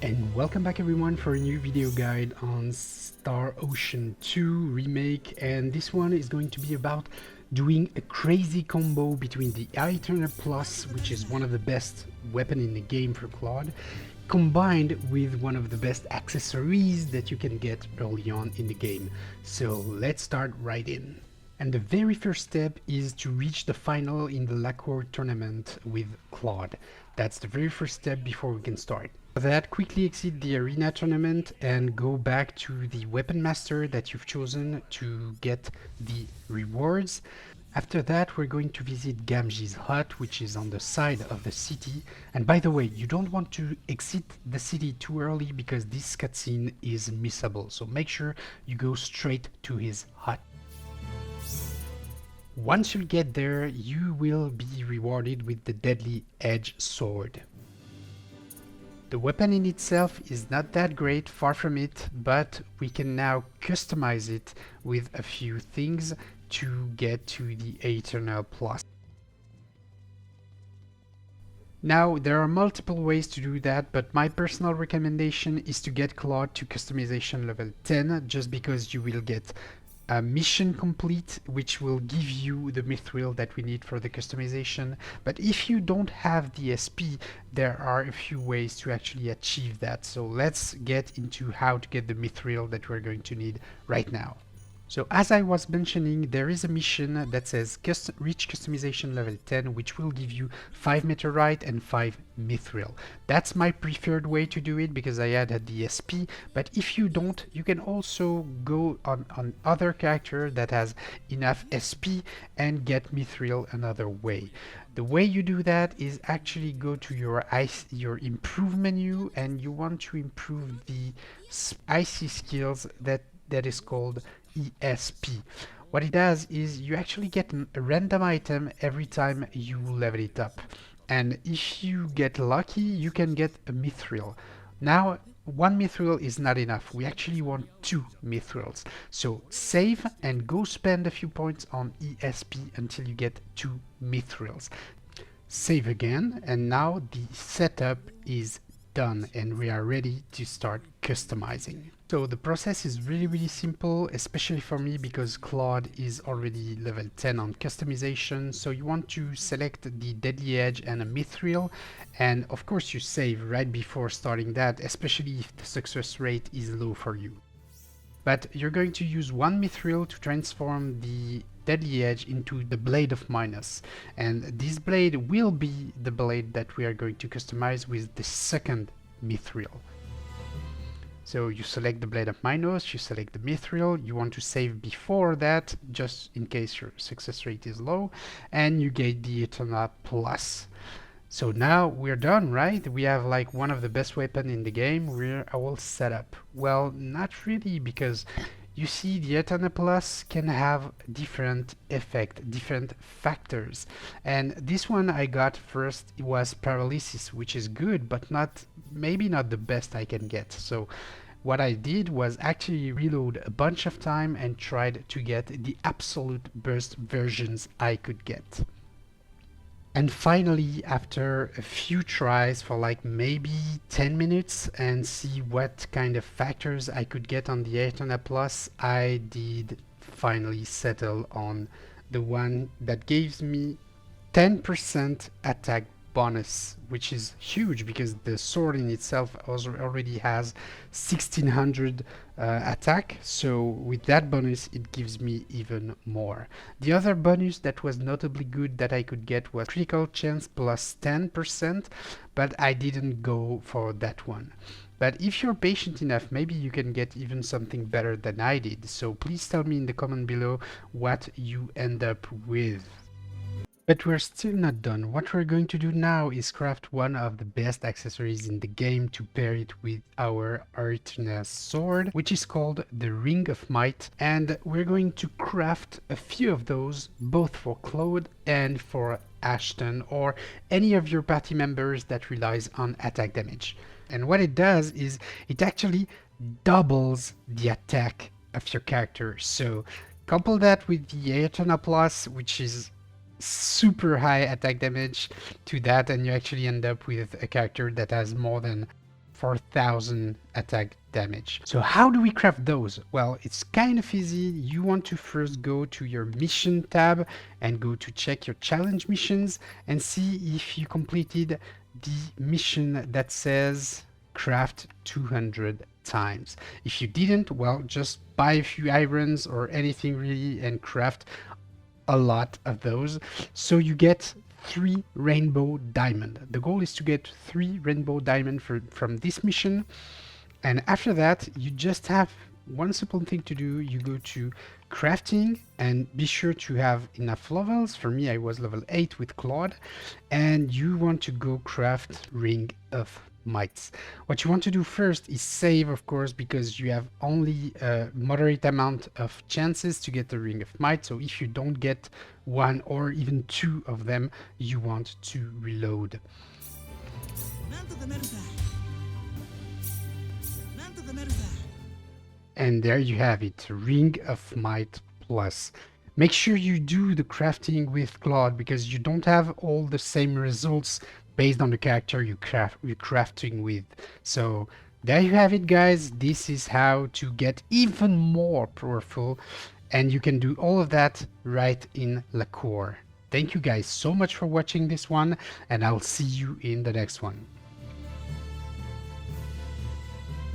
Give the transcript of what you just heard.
And welcome back everyone for a new video guide on Star Ocean 2 remake, and this one is going to be about doing a crazy combo between the Aeterna Plus, which is one of the best weapon in the game for Claude, combined with one of the best accessories that you can get early on in the game. So let's start right in. And the very first step is to reach the final in the Lacour tournament with Claude. That's the very first step before we can start. For that, quickly exit the arena tournament and go back to the weapon master that you've chosen to get the rewards. After that, we're going to visit Gamgee's hut, which is on the side of the city. And by the way, you don't want to exit the city too early because this cutscene is missable. So make sure you go straight to his hut. Once you get there, you will be rewarded with the Deadly Edge sword. The weapon in itself is not that great, far from it, but we can now customize it with a few things to get to the Aeterna Plus. Now, there are multiple ways to do that, but my personal recommendation is to get Claude to customization level 10, just because you will get a mission complete, which will give you the mithril that we need for the customization. But if you don't have the SP, there are a few ways to actually achieve that. So let's get into how to get the mithril that we're going to need right now. So as I was mentioning, there is a mission that says reach customization level 10, which will give you 5 meteorite and 5 mithril. That's my preferred way to do it because I added the SP, but if you don't, you can also go on other character that has enough SP and get mithril another way. The way you do that is actually go to your improve menu, and you want to improve the icy skills that is called ESP. What it does is you actually get a random item every time you level it up, and if you get lucky you can get a mithril. Now, one mithril is not enough, we actually want 2 mithrils, so save and go spend a few points on ESP until you get 2 mithrils. Save again, and now the setup is done and we are ready to start customizing. So the process is really simple, especially for me because Claude is already level 10 on customization. So you want to select the Deadly Edge and a mithril, and of course you save right before starting that, especially if the success rate is low for you. But you're going to use 1 mithril to transform the Deadly Edge into the Blade of Minos, and this blade will be the blade that we are going to customize with the second mithril. So you select the Blade of Minos, you select the mithril, you want to save before that just in case your success rate is low, and you get the Aeterna Plus. So now we're done, right? We have like one of the best weapons in the game. We're all set up. Well, not really, because you see the Aeterna Plus can have different effect, different factors. And this one I got first, it was paralysis, which is good, but maybe not the best I can get. So what I did was actually reload a bunch of time and tried to get the absolute burst versions I could get. And finally, after a few tries for like maybe 10 minutes and see what kind of factors I could get on the Aeterna Plus, I did finally settle on the one that gives me 10% attack bonus, which is huge because the sword in itself already has 1600 attack, so with that bonus it gives me even more. The other bonus that was notably good that I could get was critical chance plus 10%, but I didn't go for that one. But if you're patient enough, maybe you can get even something better than I did, so please tell me in the comment below what you end up with. But we're still not done. What we're going to do now is craft one of the best accessories in the game to pair it with our Aeterna sword, which is called the Ring of Might, and we're going to craft a few of those both for Claude and for Ashton or any of your party members that relies on attack damage. And what it does is it actually doubles the attack of your character. So couple that with the Aeterna Plus, which is super high attack damage to that, and you actually end up with a character that has more than 4000 attack damage. So how do we craft those? Well, it's kind of easy. You want to first go to your mission tab and go to check your challenge missions and see if you completed the mission that says craft 200 times. If you didn't, well, just buy a few irons or anything really and craft a lot of those. So you get 3 rainbow diamond. The goal is to get 3 rainbow diamond from this mission. And after that, you just have one simple thing to do. You go to crafting and be sure to have enough levels. For me, I was level 8 with Claude. And you want to go craft ring of mites. What you want to do first is save, of course, because you have only a moderate amount of chances to get the ring of might. So if you don't get 1 or even 2 of them, you want to reload. And there you have it, ring of might plus. Make sure you do the crafting with Claude because you don't have all the same results based on the character you're crafting with. So there you have it, guys. This is how to get even more powerful, and you can do all of that right in La Cour. Thank you guys so much for watching this one, and I'll see you in the next one.